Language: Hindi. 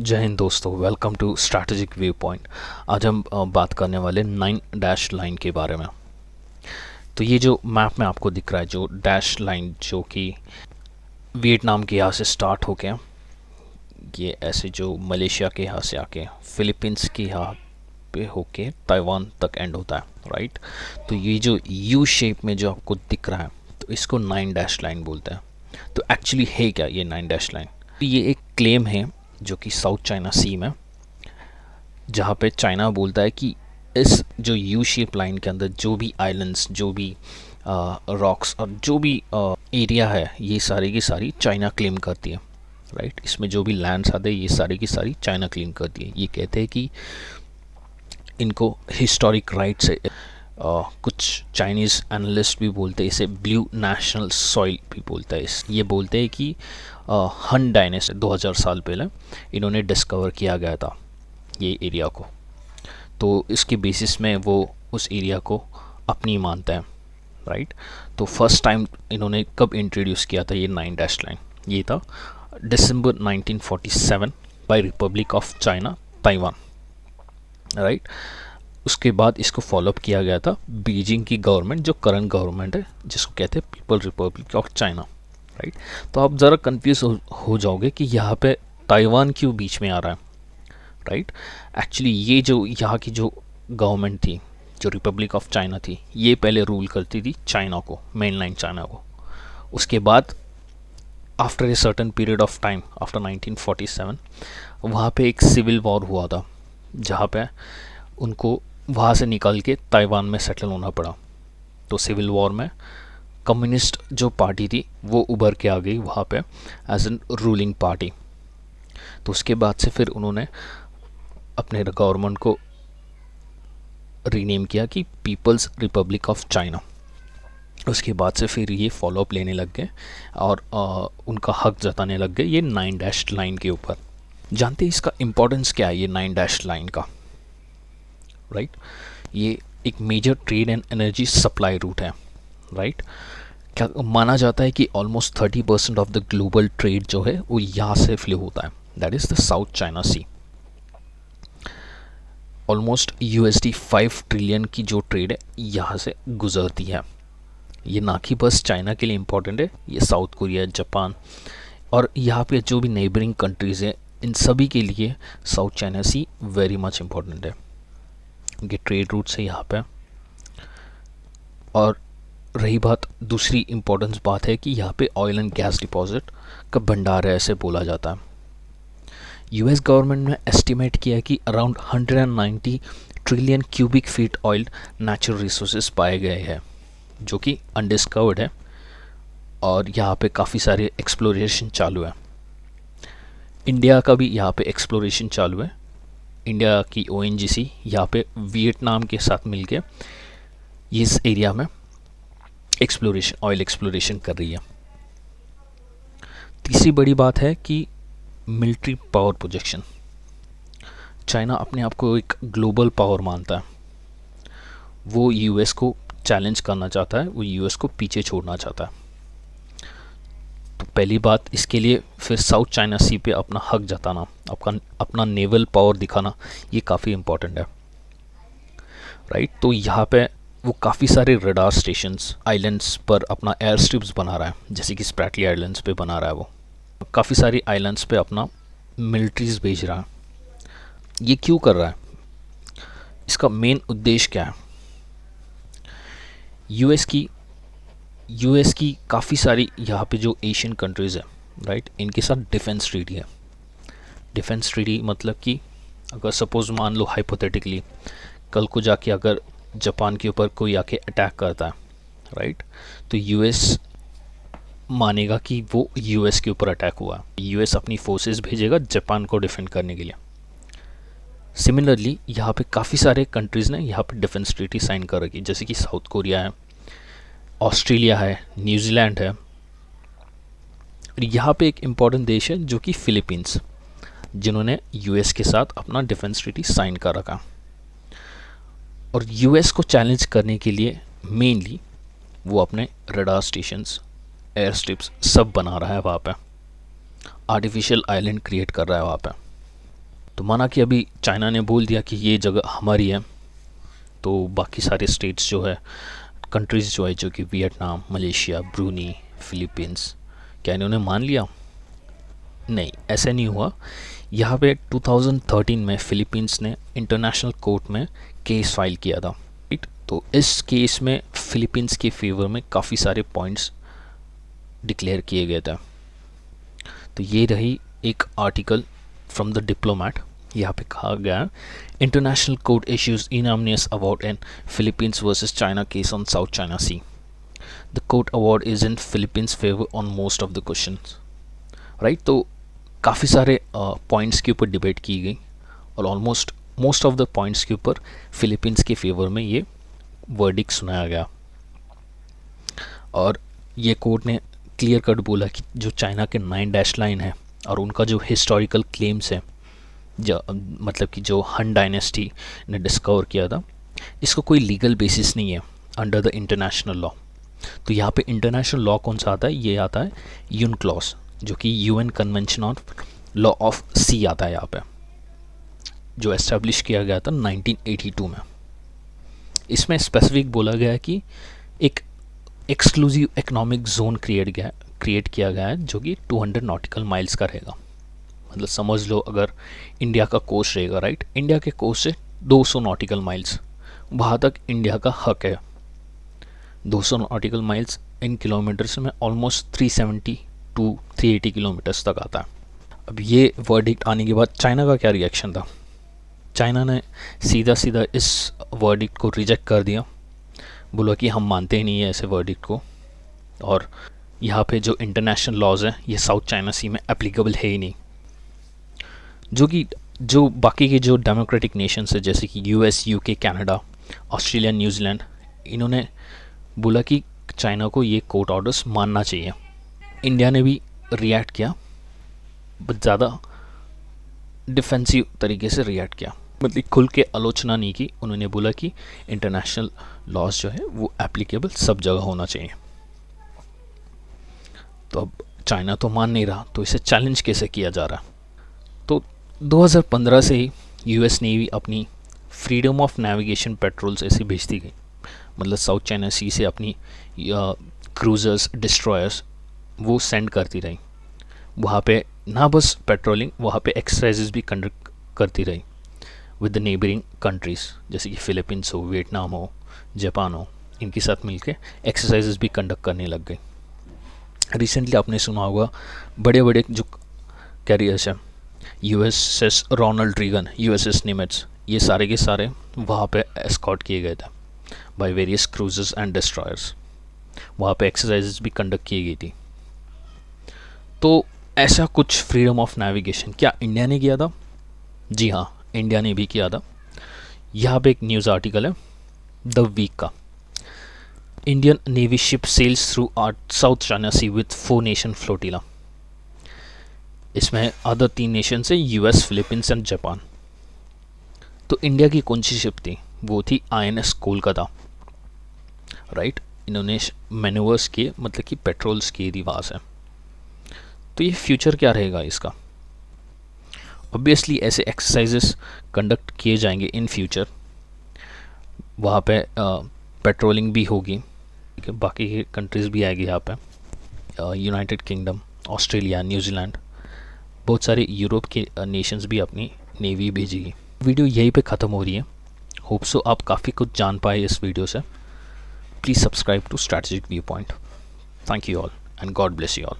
जय हिंद दोस्तों, welcome to strategic view point. आज हम बात करने वाले 9 डैश लाइन के बारे में। तो ये जो मैप में आपको दिख रहा है, जो डैश लाइन जो कि वियतनाम के यहाँ से स्टार्ट होके ये ऐसे जो मलेशिया के यहाँ से आके फिलीपींस के यहाँ पे होके ताइवान तक एंड होता है, राइट। तो ये जो यू शेप में जो आपको दिख रहा है, तो इसको 9 डैश लाइन बोलते हैं। तो एक्चुअली है क्या ये 9 डैश लाइन? ये एक क्लेम है जो कि साउथ चाइना सी में, जहाँ पे चाइना बोलता है कि इस जो यू शेप लाइन के अंदर जो भी आइलैंड्स, जो भी रॉक्स और जो भी एरिया है, ये सारी की सारी चाइना क्लेम करती है, राइट। इसमें जो भी लैंड्स आते हैं ये सारी की सारी चाइना क्लेम करती है। ये कहते हैं कि इनको हिस्टोरिक राइट से कुछ चाइनीज़ एनालिस्ट भी बोलते हैं इसे ब्लू नेशनल सॉइल भी बोलता है। ये बोलते हैं कि हन डायनेस्टी 2000 साल पहले इन्होंने डिस्कवर किया गया था ये एरिया को, तो इसके बेसिस में वो उस एरिया को अपनी मानते हैं, राइट। तो फर्स्ट टाइम इन्होंने कब इंट्रोड्यूस किया था ये 9 डैश लाइन? ये था दिसंबर 1947 by republic of China Taiwan, right. उसके बाद इसको फॉलोअप किया गया था बीजिंग की गवर्नमेंट, जो करंट गवर्नमेंट है, जिसको कहते हैं people Republic of China, right. तो आप ज़रा कंफ्यूज हो जाओगे कि यहाँ पे ताइवान क्यों बीच में आ रहा है, राइट। एक्चुअली ये जो यहाँ की जो गवर्नमेंट थी, जो रिपब्लिक ऑफ चाइना थी, ये पहले रूल करती थी चाइना को, मेनलैंड चाइना को। उसके बाद after a certain period of time, after 1947, वहाँ पे एक सिविल वॉर हुआ था, जहाँ पे उनको वहाँ से निकल के ताइवान में सेटल होना पड़ा। तो सिविल वॉर में कम्युनिस्ट जो पार्टी थी वो उभर के आ गई वहाँ पे एज एन रूलिंग पार्टी। तो उसके बाद से फिर उन्होंने अपने गवर्नमेंट को रीनेम किया कि पीपल्स रिपब्लिक ऑफ चाइना। उसके बाद से फिर ये फॉलोअप लेने लग गए और उनका हक जताने लग गए ये 9 डैश लाइन के ऊपर। जानते हैं इसका इम्पोर्टेंस क्या है ये 9 डैश लाइन का, राइट। ये एक major trade and energy supply route है, राइट। क्या माना जाता है कि almost 30% of the global trade जो है वो यहाँ से फ्लो होता है, that is the South China Sea. Almost $5 trillion की जो ट्रेड है यहाँ से गुजरती है। ये ना कि बस चाइना के लिए इम्पोर्टेंट है, ये साउथ कोरिया, जापान और यहाँ पे जो भी नेबरिंग कंट्रीज़ हैं, इन सभी के लिए साउथ चाइना सी वेरी मच इम्पोर्टेंट है। ये ट्रेड रूट से यहाँ पे। और रही बात, दूसरी इम्पोर्टेंस बात है कि यहाँ पे ऑयल एंड गैस डिपॉजिट का भंडार है, ऐसे बोला जाता है। यूएस गवर्नमेंट ने एस्टिमेट किया है कि around 190 trillion cubic feet oil natural resources पाए गए हैं, जो कि अनडिस्कवर्ड है और यहाँ पे काफ़ी सारे एक्सप्लोरेशन चालू है। इंडिया का भी यहाँ पे एक्सप्लोरेशन चालू है। इंडिया की ओएनजीसी यहाँ पे वियतनाम के साथ मिलके इस एरिया में एक्सप्लोरेशन, ऑयल एक्सप्लोरेशन कर रही है। तीसरी बड़ी बात है कि मिलिट्री पावर प्रोजेक्शन। चाइना अपने आप को एक ग्लोबल पावर मानता है। वो यूएस को चैलेंज करना चाहता है, वो यूएस को पीछे छोड़ना चाहता है। तो पहली बात, इसके लिए फिर साउथ चाइना सी पे अपना हक जताना, अपना नेवल पावर दिखाना, ये काफ़ी इम्पोर्टेंट है, राइट। तो यहाँ पे वो काफ़ी सारे रडार स्टेशंस आइलैंड्स पर अपना एयर स्ट्रिप्स बना रहा है, जैसे कि स्प्रैटली आइलैंड्स पे बना रहा है। वो काफ़ी सारी आइलैंड्स पे अपना मिलिट्रीज भेज रहा है। ये क्यों कर रहा है? इसका मेन उद्देश्य क्या है? यूएस की काफ़ी सारी यहाँ पे जो एशियन कंट्रीज़ है, राइट, इनके साथ डिफेंस ट्रीटी है। डिफेंस ट्रीटी मतलब कि अगर सपोज मान लो हाइपोथेटिकली कल को जाके अगर जापान के ऊपर कोई आके अटैक करता है, राइट, तो यूएस मानेगा कि वो यूएस के ऊपर अटैक हुआ। यूएस अपनी फोर्सेस भेजेगा जापान को डिफेंड करने के लिए। सिमिलरली यहाँ पे काफ़ी सारे कंट्रीज़ ने यहाँ पे डिफेंस ट्रीटी साइन कर रखी, जैसे कि साउथ कोरिया है, ऑस्ट्रेलिया है, न्यूजीलैंड है। और यहाँ पे एक इम्पॉर्टेंट देश है जो कि फिलीपींस, जिन्होंने यूएस के साथ अपना डिफेंस ट्रीटी साइन कर रखा। और यूएस को चैलेंज करने के लिए मेनली वो अपने रडार स्टेशंस, एयर स्ट्रिप्स सब बना रहा है वहाँ पे, आर्टिफिशियल आइलैंड क्रिएट कर रहा है वहाँ पे। तो माना कि अभी चाइना ने बोल दिया कि ये जगह हमारी है, तो बाकी सारे स्टेट्स जो है, कंट्रीज़ जो है, जो कि वियतनाम, मलेशिया, ब्रूनी, फिलीपींस, क्या इन्होंने मान लिया? नहीं, ऐसा नहीं हुआ। यहाँ पे 2013 में फिलीपींस ने इंटरनेशनल कोर्ट में केस फाइल किया था, राइट। तो इस केस में फिलीपींस के फेवर में काफ़ी सारे पॉइंट्स डिक्लेयर किए गए थे। तो ये रही एक आर्टिकल फ्रॉम द डिप्लोमैट। यहाँ पे कहा गया, international court issues unanimous award in Philippines versus China case on South China Sea. The court award is in Philippines favour on most of the questions, right. तो काफ़ी सारे पॉइंट्स के ऊपर डिबेट की गई और almost most of the points के ऊपर फिलीपींस के फेवर में ये वर्डिक्ट सुनाया गया। और ये कोर्ट ने क्लियर कट बोला कि जो चाइना के 9 डैश लाइन है और उनका जो हिस्टोरिकल क्लेम्स है, मतलब कि जो हन डायनेस्टी ने डिस्कवर किया था, इसको कोई लीगल बेसिस नहीं है अंडर द इंटरनेशनल लॉ। तो यहाँ पे इंटरनेशनल लॉ कौन सा आता है? ये आता है यून क्लॉज, जो कि UN convention of law of sea आता है यहाँ पे, जो एस्टेब्लिश किया गया था 1982 में। इसमें स्पेसिफिक बोला गया है कि एक एक्सक्लूसिव इकोनॉमिक जोन क्रिएट किया गया है जो कि 200 नॉटिकल माइल्स का रहेगा। मतलब समझ लो अगर इंडिया का कोस्ट रहेगा, राइट, इंडिया के कोस्ट से 200 नॉटिकल माइल्स वहाँ तक इंडिया का हक है। 200 नॉटिकल माइल्स इन किलोमीटर्स में ऑलमोस्ट 370 टू 380 किलोमीटर्स तक आता है। अब ये वर्डिक्ट आने के बाद चाइना का क्या रिएक्शन था? चाइना ने सीधा सीधा इस वर्डिक्ट को रिजेक्ट कर दिया, बोला कि हम मानते ही नहीं है ऐसे वर्डिक्ट को, और यहाँ पे जो इंटरनेशनल लॉज हैं ये साउथ चाइना सी में एप्लीकेबल है ही नहीं। जो बाकी के जो डेमोक्रेटिक नेशंस है जैसे कि US, UK, Canada, Australia, New Zealand, इन्होंने बोला कि चाइना को ये कोर्ट ऑर्डर्स मानना चाहिए। इंडिया ने भी रिएक्ट किया, बट ज़्यादा डिफेंसिव तरीके से रिएक्ट किया, मतलब खुल के आलोचना नहीं की। उन्होंने बोला कि इंटरनेशनल लॉज जो है वो एप्लीकेबल सब जगह होना चाहिए। तो अब चाइना तो मान नहीं रहा, तो इसे चैलेंज कैसे किया जा रहा है? तो 2015 से ही यूएस नेवी अपनी फ्रीडम ऑफ नेविगेशन पेट्रोल्स ऐसी भेजती गई, मतलब साउथ चाइना सी से अपनी क्रूजर्स, डिस्ट्रॉयर्स वो सेंड करती रही। वहाँ पे ना बस पेट्रोलिंग, वहाँ पे एक्सरसाइजेज भी कंडक्ट करती रही विद द नेबरिंग कंट्रीज़, जैसे कि फिलीपींस हो, वियतनाम हो, जापान हो, इनके साथ मिलके एक्सरसाइजेज भी कंडक्ट करने लग गई। रिसेंटली आपने सुना होगा बड़े बड़े जो कैरियर्स हैं, USS Ronald Reagan, USS Nimitz, ये सारे के सारे वहाँ पे एस्कॉर्ट किए गए थे by various cruisers and destroyers. वहाँ पे एक्सरसाइजेज भी कंडक्ट की गई थी। तो ऐसा कुछ फ्रीडम ऑफ नेविगेशन क्या इंडिया ने किया था? जी हाँ, इंडिया ने भी किया था। यहाँ पे एक न्यूज़ आर्टिकल है द वीक का। Indian navy ship sails through South China Sea with 4 nation flotilla. इसमें अदर 3 नेशन से यूएस, फिलीपींस एंड जापान। तो इंडिया की कौन सी शिप थी? वो थी आईएनएस कोलकाता, राइट। इन्होंने मैन्यूवर्स किए, मतलब कि पेट्रोल्स के रिवाज है। तो ये फ्यूचर क्या रहेगा इसका? ऑब्वियसली ऐसे एक्सरसाइजेस कंडक्ट किए जाएंगे इन फ्यूचर, वहाँ पे पेट्रोलिंग भी होगी, ठीक है। बाकी के कंट्रीज़ भी आएगी यहाँ पे, यूनाइटेड किंगडम, ऑस्ट्रेलिया, न्यूजीलैंड, बहुत सारे यूरोप के नेशंस भी अपनी नेवी भेजेगी। वीडियो यहीं पे ख़त्म हो रही है। होप सो आप काफ़ी कुछ जान पाए इस वीडियो से। Please subscribe to strategic view point. Thank you all and God bless you all.